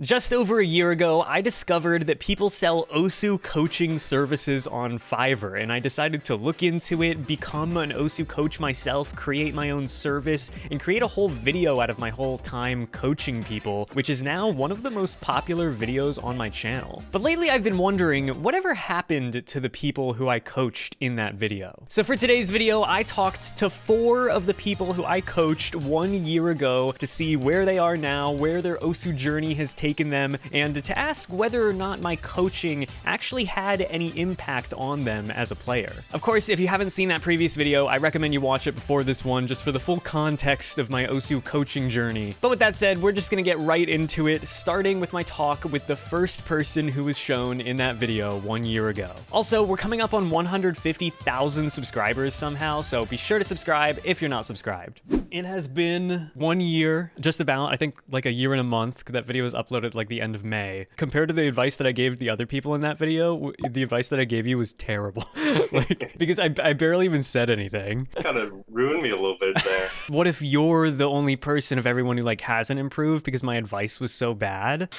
Just over a year ago, I discovered that people sell OSU coaching services on Fiverr, and I decided to look into it, become an OSU coach myself, create my own service, and create a whole video out of my whole time coaching people, which is now one of the most popular videos on my channel. But lately I've been wondering, whatever happened to the people who I coached in that video? So for today's video, I talked to 4 of the people who I coached 1 year ago to see where they are now, where their OSU journey has taken them, and to ask whether or not my coaching actually had any impact on them as a player. Of course, if you haven't seen that previous video, I recommend you watch it before this one just for the full context of my OSU coaching journey. But with that said, we're just gonna get right into it, starting with my talk with the first person who was shown in that video 1 year ago. Also, we're coming up on 150,000 subscribers somehow, so be sure to subscribe if you're not subscribed. It has been 1 year, just about, I think like a year and a month, that video was uploaded like the end of May. Compared to the advice that I gave the other people in that video, the advice that I gave you was terrible. Like, because I barely even said anything. Kind of ruined me a little bit there. What if you're the only person of everyone who like hasn't improved because my advice was so bad?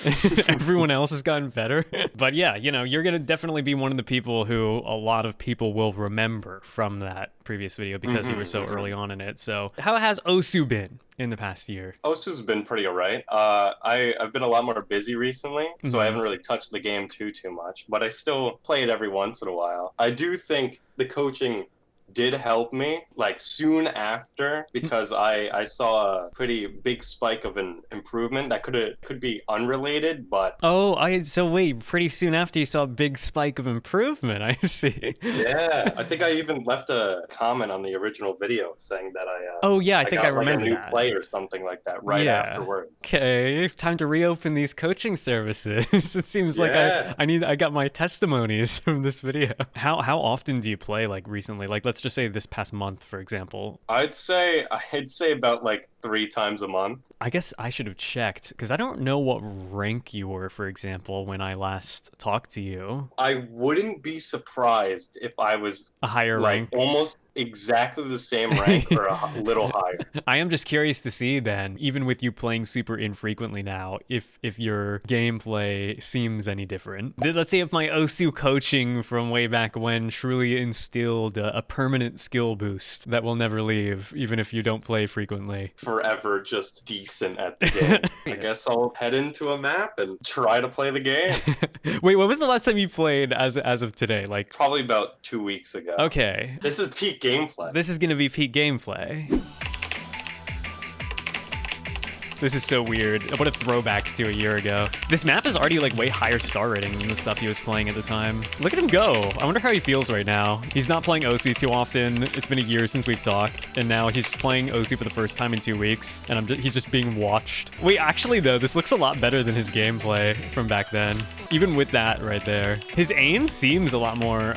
Everyone else has gotten better. But yeah, you know, you're gonna definitely be one of the people who a lot of people will remember from that previous video because you were so early on in it. So how has OSU been in the past year? OSU's been pretty alright. I've been a lot more busy recently, so I haven't really touched the game too much, but I still play it every once in a while. I do think the coaching did help me like soon after, because I saw a pretty big spike of an improvement that could be unrelated, but so wait, pretty soon after you saw a big spike of improvement. I see. Yeah, I think I even left a comment on the original video saying that I think I remember like a new that. play or something like that right afterwards. Okay, time to reopen these coaching services. It seems like I got my testimonies from this video. How often do you play like recently? Like, let's just say this past month, for example. I'd say about like 3 times a month. I guess I should have checked, because I don't know what rank you were, for example, when I last talked to you. I wouldn't be surprised if I was a higher rank. Almost exactly the same rank or a little higher. I am just curious to see then, even with you playing super infrequently now, if your gameplay seems any different. Let's see if my OSU coaching from way back when truly instilled a permanent skill boost that will never leave, even if you don't play frequently. Forever just decent at the game. I guess I'll head into a map and try to play the game. Wait, when was the last time you played as of today? Like probably about 2 weeks ago. Okay. This is peak gameplay. This is gonna be peak gameplay. This is so weird. What a throwback to a year ago. This map is already like way higher star rating than the stuff he was playing at the time. Look at him go. I wonder how he feels right now. He's not playing OSU too often. It's been a year since we've talked, and now he's playing OSU for the first time in 2 weeks, and he's just being watched. Wait, actually though, this looks a lot better than his gameplay from back then. Even with that right there. His aim seems a lot more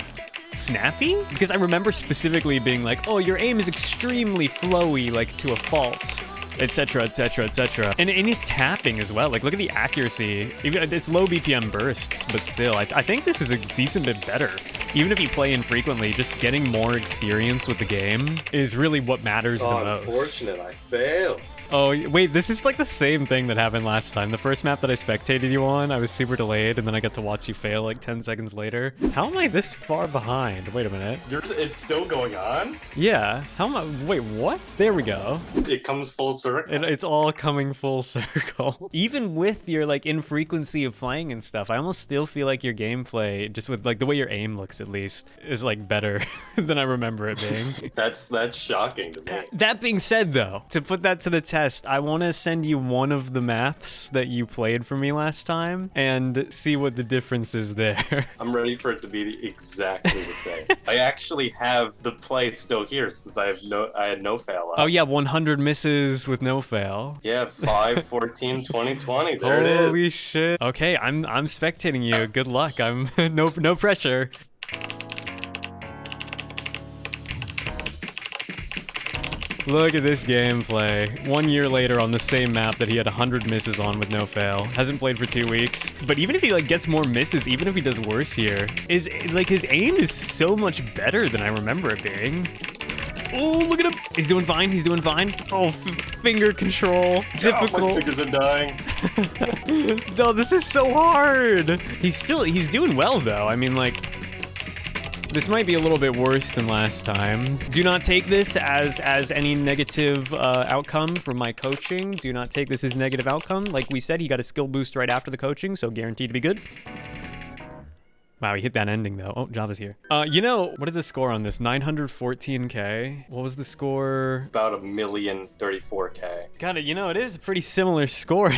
snappy, because I remember specifically being like, oh, your aim is extremely flowy, like to a fault, etc, etc, etc. And in his tapping as well, like look at the accuracy. It's low BPM bursts, but still, I think this is a decent bit better. Even if you play infrequently, just getting more experience with the game is really what matters the most. Unfortunate, I failed. Oh, wait, this is like the same thing that happened last time. The first map that I spectated you on, I was super delayed, and then I got to watch you fail like 10 seconds later. How am I this far behind? Wait a minute. It's still going on? Yeah. How am I? Wait, what? There we go. It comes full circle. It's all coming full circle. Even with your like infrequency of playing and stuff, I almost still feel like your gameplay, just with like the way your aim looks at least, is like better than I remember it being. That's shocking to me. That being said though, to put that to the test, I want to send you one of the maps that you played for me last time and see what the difference is there. I'm ready for it to be exactly the same. I actually have the play still here since I had no fail. Oh yeah, 100 misses with no fail. Yeah, 5, 14, 20, 20. There it is. Holy shit. Okay, I'm spectating you. Good luck. I'm no pressure. Look at this gameplay. 1 year later on the same map that he had 100 misses on with no fail. Hasn't played for 2 weeks. But even if he like gets more misses, even if he does worse here, is like his aim is so much better than I remember it being. Oh, look at him. He's doing fine. He's doing fine. Oh, finger control. Difficult. Oh, my fingers are dying. No, this is so hard. He's doing well though. I mean, like, this might be a little bit worse than last time. Do not take this as any negative outcome from my coaching. Do not take this as negative outcome. Like we said, he got a skill boost right after the coaching, so guaranteed to be good. Wow, he hit that ending though. Oh, Java's here. You know, what is the score on this? 914K? What was the score? About 1,034K. Got it. You know, it is a pretty similar score.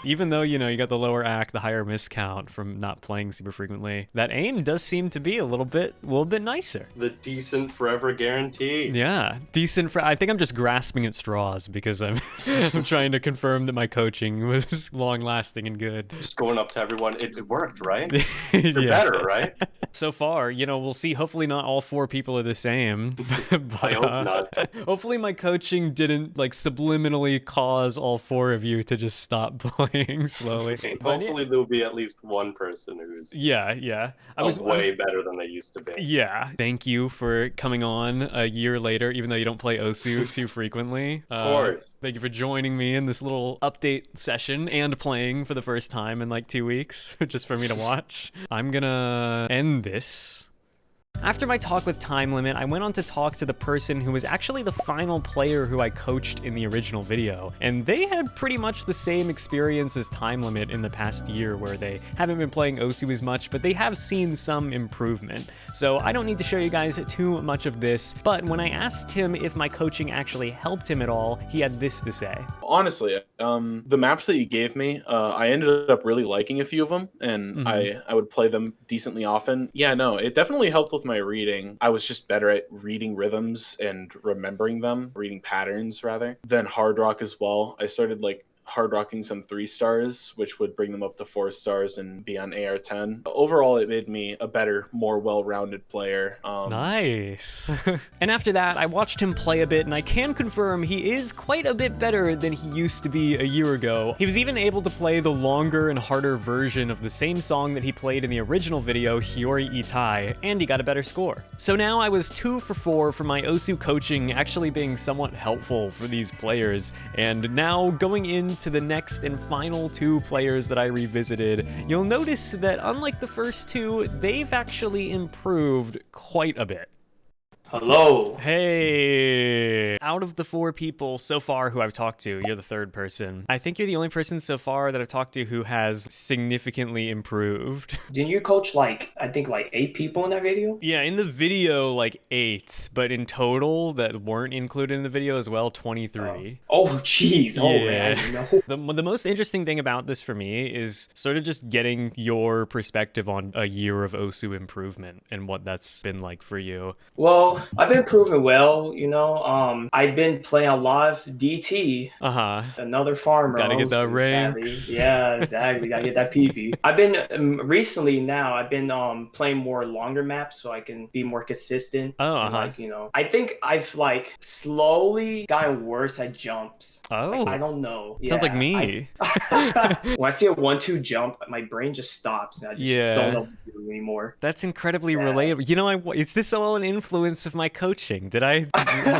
Even though, you know, you got the lower AC, the higher miscount from not playing super frequently. That aim does seem to be a little bit nicer. The decent forever guarantee. Yeah, decent. I think I'm just grasping at straws because I'm I'm trying to confirm that my coaching was long lasting and good. Just going up to everyone. It worked, right? Yeah. Better, right? So far, you know, we'll see. Hopefully not all 4 people are the same. But, I hope not. Hopefully my coaching didn't like subliminally cause all 4 of you to just stop playing slowly. Hopefully there'll be at least one person who's yeah. I was way better than they used to be. Yeah. Thank you for coming on a year later, even though you don't play Osu too frequently. Of course. Thank you for joining me in this little update session and playing for the first time in like 2 weeks, just for me to watch. I'm gonna end this. After my talk with Time Limit, I went on to talk to the person who was actually the final player who I coached in the original video, and they had pretty much the same experience as Time Limit in the past year, where they haven't been playing Osu as much, but they have seen some improvement. So I don't need to show you guys too much of this, but when I asked him if my coaching actually helped him at all, he had this to say. Honestly, the maps that you gave me, I ended up really liking a few of them, and I would play them decently often. Yeah, no, it definitely helped with my reading. I was just better at reading rhythms and remembering them, reading patterns rather, than hard rock as well. I started like hard rocking some 3 stars, which would bring them up to 4 stars and be on AR10. Overall, it made me a better, more well-rounded player. Nice. And after that, I watched him play a bit, and I can confirm he is quite a bit better than he used to be a year ago. He was even able to play the longer and harder version of the same song that he played in the original video, Hiyori Itai, and he got a better score. So now I was 2 for 4 for my Osu coaching actually being somewhat helpful for these players, and now going into the next and final 2 players that I revisited, you'll notice that unlike the first 2, they've actually improved quite a bit. Hello. Hey. Out of the 4 people so far who I've talked to, you're the 3rd person. I think you're the only person so far that I've talked to who has significantly improved. Didn't you coach I think 8 people in that video? Yeah, in the video, 8, but in total that weren't included in the video as well, 23. Oh, jeez. Yeah. Oh, man. No. The most interesting thing about this for me is sort of just getting your perspective on a year of Osu improvement and what that's been like for you. Well, I've been improving well, you know. I've been playing a lot of DT. Another farmer. Gotta get that ranks. Sadly. Yeah, exactly. Gotta get that PP. I've been recently now. I've been playing more longer maps so I can be more consistent. And, you know, I think I've slowly gotten worse at jumps. Oh, I don't know. Sounds like me. When I see a 1-2 jump, my brain just stops, and I just don't know what to do anymore. That's incredibly relatable. You know, is this all an influence of my coaching? Did I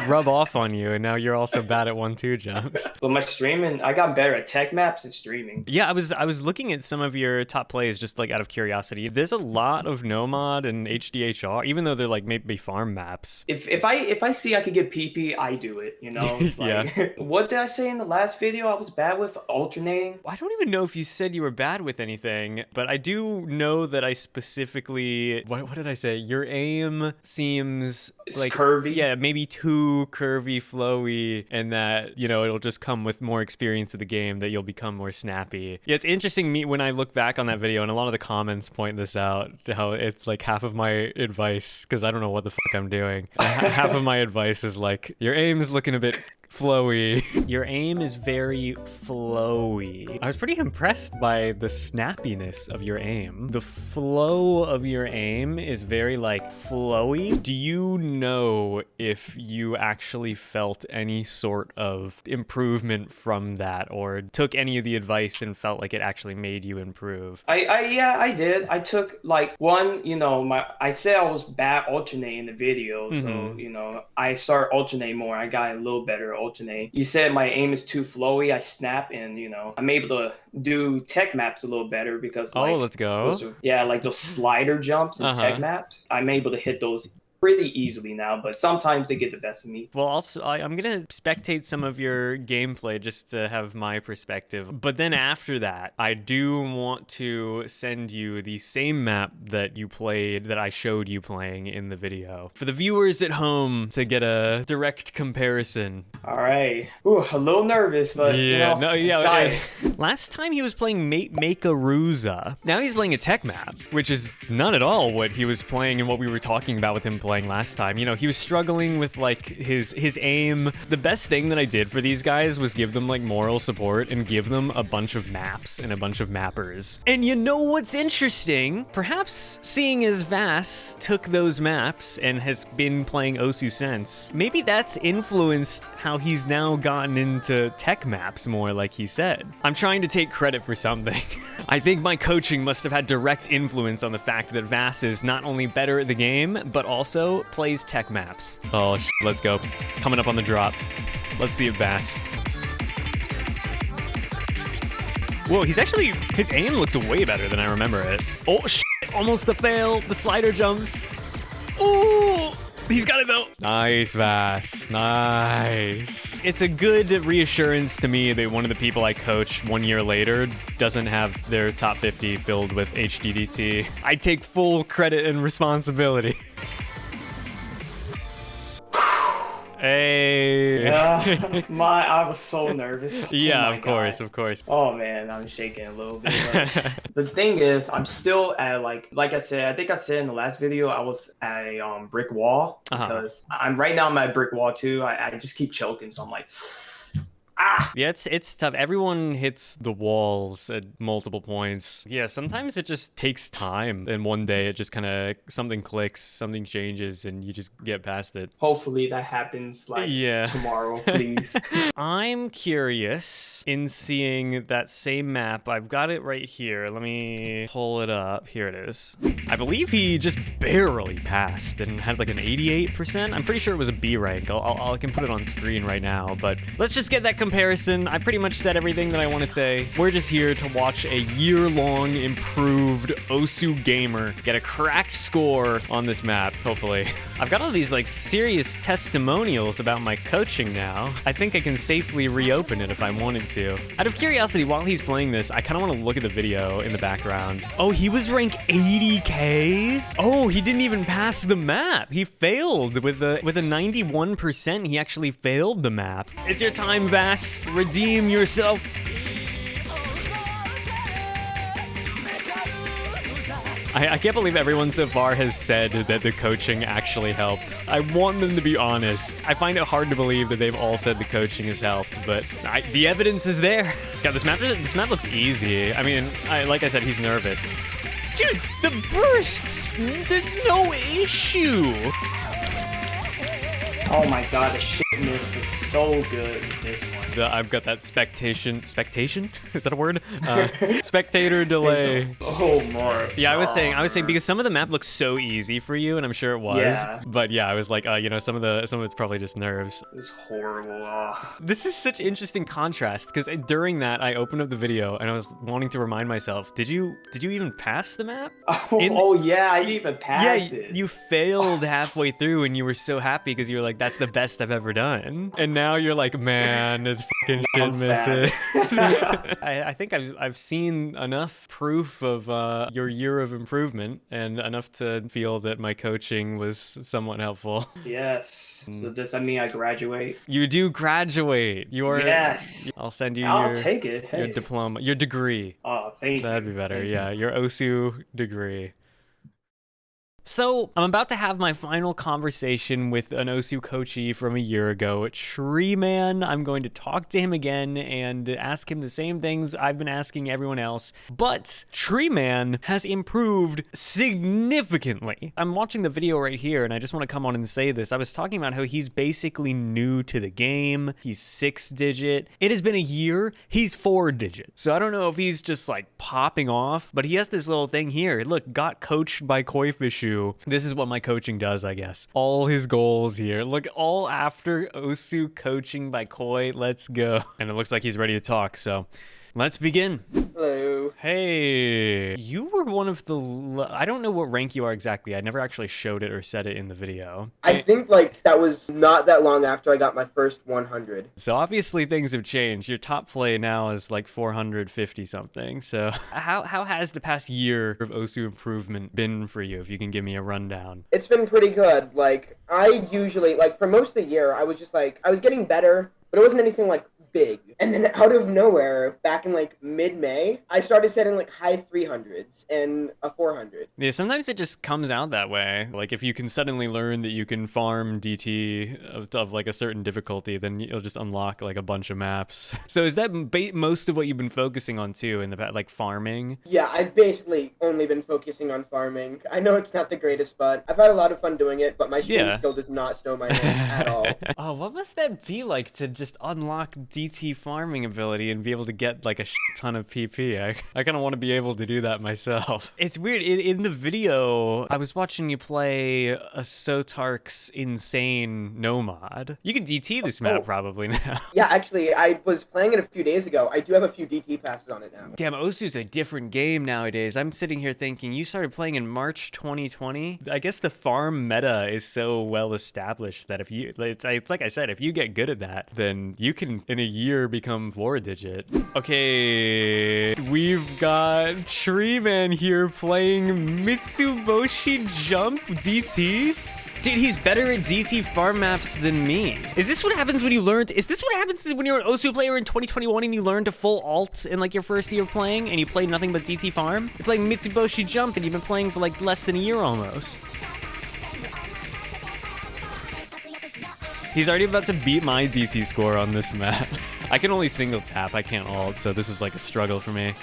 rub off on you, and now you're also bad at 1-2 jumps? But my streaming, I got better at tech maps and streaming. Yeah, I was looking at some of your top plays just out of curiosity. There's a lot of Nomad and HDHR, even though they're maybe farm maps. If I see I could get PP, I do it. You know. It's what did I say in the last video? I was bad with alternating. I don't even know if you said you were bad with anything, but I do know that I specifically what did I say? Your aim seems curvy. Yeah, maybe too curvy, flowy, and that, you know, it'll just come with more experience of the game that you'll become more snappy. Yeah, it's interesting when I look back on that video, and a lot of the comments point this out, how it's half of my advice, because I don't know what the fuck I'm doing. Half of my advice is your aim's looking a bit Flowy. Your aim is very flowy. I was pretty impressed by the snappiness of your aim. The flow of your aim is very like flowy. Do you know if you actually felt any sort of improvement from that, or took any of the advice and felt like it actually made you improve? Yeah, I did. I took like one, I said I was bad alternating the video, so I started alternating more. I got a little better alternate. You said my aim is too flowy. I snap, and I'm able to do tech maps a little better because let's go. Like those slider jumps in tech maps. I'm able to hit those pretty easily now, but sometimes they get the best of me. Well, also, I'm gonna spectate some of your gameplay just to have my perspective. But then after that, I do want to send you the same map that you played, that I showed you playing in the video, for the viewers at home to get a direct comparison. All right. Ooh, a little nervous, but excited. Last time he was playing Makearuza. Now he's playing a tech map, which is not at all what he was playing and what we were talking about with him playing last time. He was struggling with like his aim. The best thing that I did for these guys was give them like moral support and give them a bunch of maps and a bunch of mappers. And you know what's interesting? Perhaps seeing as Vass took those maps and has been playing Osu since, maybe that's influenced how he's now gotten into tech maps more, like he said. I'm trying to take credit for something. I think my coaching must have had direct influence on the fact that Vass is not only better at the game, but also plays tech maps. Oh, let's go. Coming up on the drop. Let's see if Vass. Whoa, his aim looks way better than I remember it. Oh, almost the fail. The slider jumps. Ooh, he's got it though. Nice, Vass. Nice. It's a good reassurance to me that one of the people I coach 1 year later doesn't have their top 50 filled with HDDT. I take full credit and responsibility. Hey. I was so nervous. Yeah, of course. Oh man, I'm shaking a little bit. The thing is, I'm still at like I said, I think I said in the last video, I was at a brick wall because I'm at a brick wall too. I just keep choking, so I'm like, Yeah, it's tough. Everyone hits the walls at multiple points. Yeah, sometimes it just takes time. And one day it just kind of, something clicks, something changes, and you just get past it. Hopefully that happens tomorrow, please. I'm curious in seeing that same map. I've got it right here. Let me pull it up. Here it is. I believe he just barely passed and had like an 88%. I'm pretty sure it was a B rank. I can put it on screen right now, but let's just get that comparison. I pretty much said everything that I want to say. We're just here to watch a year-long improved Osu gamer get a cracked score on this map, hopefully. I've got all these like serious testimonials about my coaching now. I think I can safely reopen it if I wanted to. Out of curiosity, while he's playing this, I kind of want to look at the video in the background. Oh, he was rank 80k? Oh, he didn't even pass the map. He failed with a 91%. He actually failed the map. It's your time, Vass. Redeem yourself. I can't believe everyone so far has said that the coaching actually helped. I want them to be honest. I find it hard to believe that they've all said the coaching has helped, but the evidence is there. God, this map looks easy. I mean, like I said, he's nervous. Dude, the bursts! No issue! Oh my god, the shitness is so good with this one. I've got that spectation? Is that a word? Spectator delay. Oh, more. Yeah, I was saying because some of the map looks so easy for you, and I'm sure it was. Yeah. But yeah, I was like, some of it's probably just nerves. It was horrible. This is such interesting contrast because during that I opened up the video and I was wanting to remind myself, did you even pass the map? Oh yeah, I didn't even pass it. You failed halfway through and you were so happy because you were like, that's the best I've ever done. And now you're like, man, it's fucking shit missing. I think I've seen enough proof of your year of improvement and enough to feel that my coaching was somewhat helpful. Yes. So does that mean I graduate? You do graduate. Yes. I'll send you I'll take it. Hey. Your diploma, your degree. Oh, thank you. That'd be better. Thank yeah, your Osu degree. So, I'm about to have my final conversation with an Osu Coachee from a year ago, Tree Man. I'm going to talk to him again and ask him the same things I've been asking everyone else. But Tree Man has improved significantly. I'm watching the video right here, and I just want to come on and say this. I was talking about how he's basically new to the game. He's 6-digit. It has been a year. He's 4-digit. So I don't know if he's just like popping off, but he has this little thing here. Look, got coached by KoiFishu. This is what my coaching does, I guess. All his goals here. Look, all after Osu coaching by Koi. Let's go. And it looks like he's ready to talk, so let's begin. Hello. Hey, you were one of the, I don't know what rank you are exactly. I never actually showed it or said it in the video. I think like that was not that long after I got my first 100. So obviously things have changed. Your top play now is like 450 something. So how has the past year of Osu improvement been for you, if you can give me a rundown? It's been pretty good. Like I usually, like for most of the year, I was just like, I was getting better, but it wasn't anything like big. And then out of nowhere, back in like mid-May, I started setting like high 300s and a 400. Yeah, sometimes it just comes out that way. Like if you can suddenly learn that you can farm DT of like a certain difficulty, then you'll just unlock like a bunch of maps. So is that most of what you've been focusing on too in the past, like farming? Yeah, I've basically only been focusing on farming. I know it's not the greatest, but I've had a lot of fun doing it, but my stream skill does not stow my hand at all. Oh, what must that be like to just unlock DT farming ability and be able to get like a ton of PP? I kind of want to be able to do that myself. It's weird. In the video, I was watching you play a Sotark's insane nomad. You can DT this map probably now. Yeah, actually, I was playing it a few days ago. I do have a few DT passes on it now. Damn, Osu's a different game nowadays. I'm sitting here thinking, you started playing in March 2020? I guess the farm meta is so well established that if you, it's like I said, if you get good at that, then you can, in a year, become 4-digit. Okay, we've got Tree Man here playing Mitsuboshi Jump DT. Dude, he's better at DT farm maps than me. Is this what happens when you learned? Is this what happens when you're an Osu player in 2021 and you learn to full alt in like your first year of playing and you play nothing but DT farm? You're playing Mitsuboshi Jump and you've been playing for like less than a year almost. He's already about to beat my DT score on this map. I can only single tap, I can't ult, so this is like a struggle for me.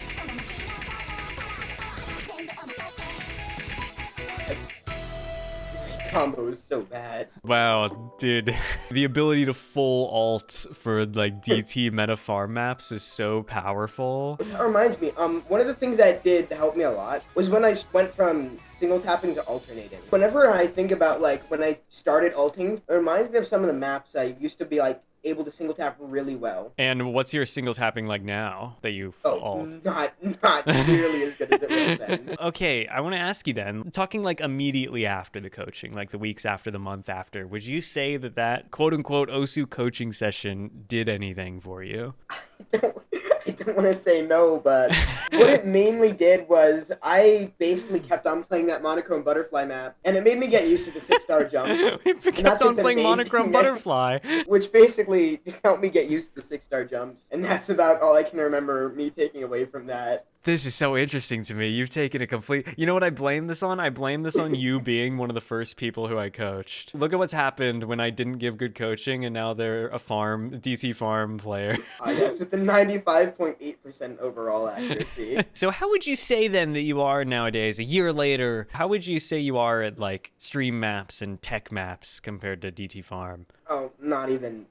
Combo is so bad. Wow, dude. The ability to full alt for like DT meta farm maps is so powerful. That reminds me, one of the things that did help me a lot was when I went from single tapping to alternating. Whenever I think about like when I started alting, it reminds me of some of the maps I used to be like able to single tap really well. And what's your single tapping like now that you alt? Not nearly as good as it would have been. Okay, I want to ask you then, talking like immediately after the coaching, like the weeks after, the month after, would you say that quote-unquote Osu coaching session did anything for you? I don't want to say no, but what it mainly did was I basically kept on playing that monochrome butterfly map, and it made me get used to the 6-star jumps. We kept on playing monochrome butterfly. Which basically just helped me get used to the 6-star jumps, and that's about all I can remember me taking away from that. This is so interesting to me. You've taken a complete... You know what I blame this on? I blame this on you being one of the first people who I coached. Look at what's happened when I didn't give good coaching, and now they're a DT farm player. Yes, with the 95.8% overall accuracy. So how would you say then that you are nowadays, a year later, how would you say you are at like stream maps and tech maps compared to DT farm? Oh, it's not even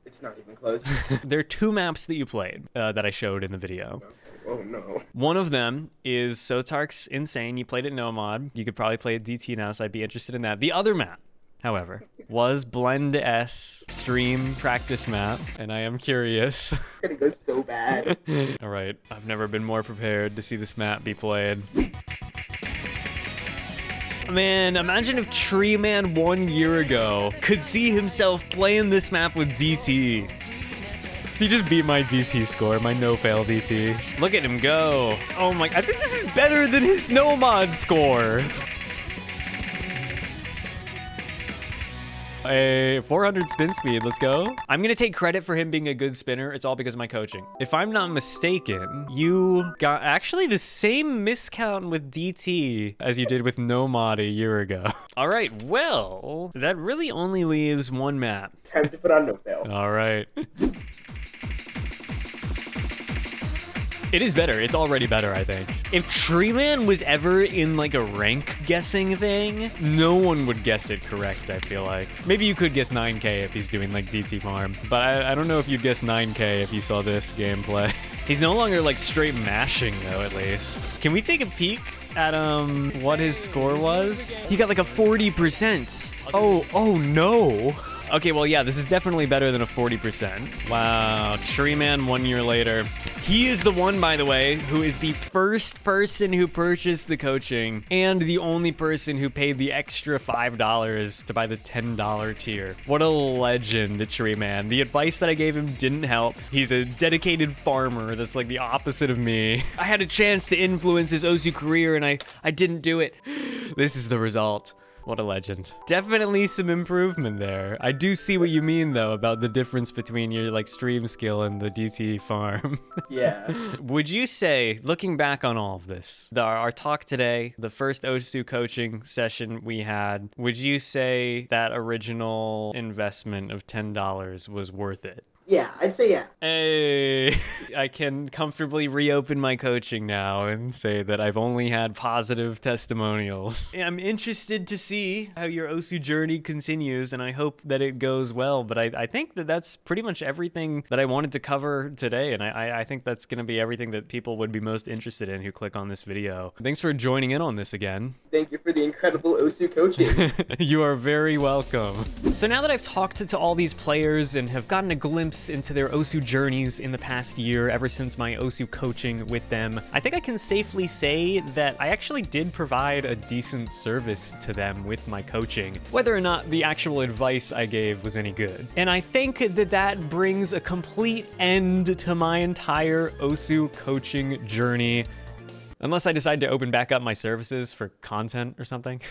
close. There are 2 maps that you played that I showed in the video. Oh no. One of them is Sotark's Insane. You played it no mod. You could probably play it DT now, so I'd be interested in that. The other map, however, was Blend S stream practice map, and I am curious. It's gonna go so bad. All right, I've never been more prepared to see this map be played. Man, imagine if Tree Man 1 year ago could see himself playing this map with DT. He just beat my DT score, my no-fail DT. Look at him go. Oh my, I think this is better than his no-mod score. A 400 spin speed, let's go. I'm gonna take credit for him being a good spinner. It's all because of my coaching. If I'm not mistaken, you got actually the same miscount with DT as you did with Nomad a year ago. All right, well, that really only leaves one map. Time to put on no fail. All right. It is better. It's already better, I think. If Treeman was ever in like a rank guessing thing, no one would guess it correct, I feel like. Maybe you could guess 9K if he's doing like DT farm, but I don't know if you'd guess 9K if you saw this gameplay. He's no longer like straight mashing though, at least. Can we take a peek at what his score was? He got like a 40%. Oh no. Okay, well, yeah, this is definitely better than a 40%. Wow, Treeman 1 year later. He is the one, by the way, who is the first person who purchased the coaching and the only person who paid the extra $5 to buy the $10 tier. What a legend, Treeman. The advice that I gave him didn't help. He's a dedicated farmer that's like the opposite of me. I had a chance to influence his OSU career and I didn't do it. This is the result. What a legend. Definitely some improvement there. I do see what you mean though about the difference between your like stream skill and the DT farm. Yeah. Would you say, looking back on all of this, our talk today, the first OSU coaching session we had, would you say that original investment of $10 was worth it? Yeah, I'd say yeah. Hey, I can comfortably reopen my coaching now and say that I've only had positive testimonials. I'm interested to see how your OSU journey continues, and I hope that it goes well. But I think that that's pretty much everything that I wanted to cover today, and I think that's going to be everything that people would be most interested in who click on this video. Thanks for joining in on this again. Thank you for the incredible OSU coaching. You are very welcome. So now that I've talked to all these players and have gotten a glimpse into their OSU journeys in the past year, ever since my OSU coaching with them, I think I can safely say that I actually did provide a decent service to them with my coaching, whether or not the actual advice I gave was any good. And I think that that brings a complete end to my entire OSU coaching journey, unless I decide to open back up my services for content or something.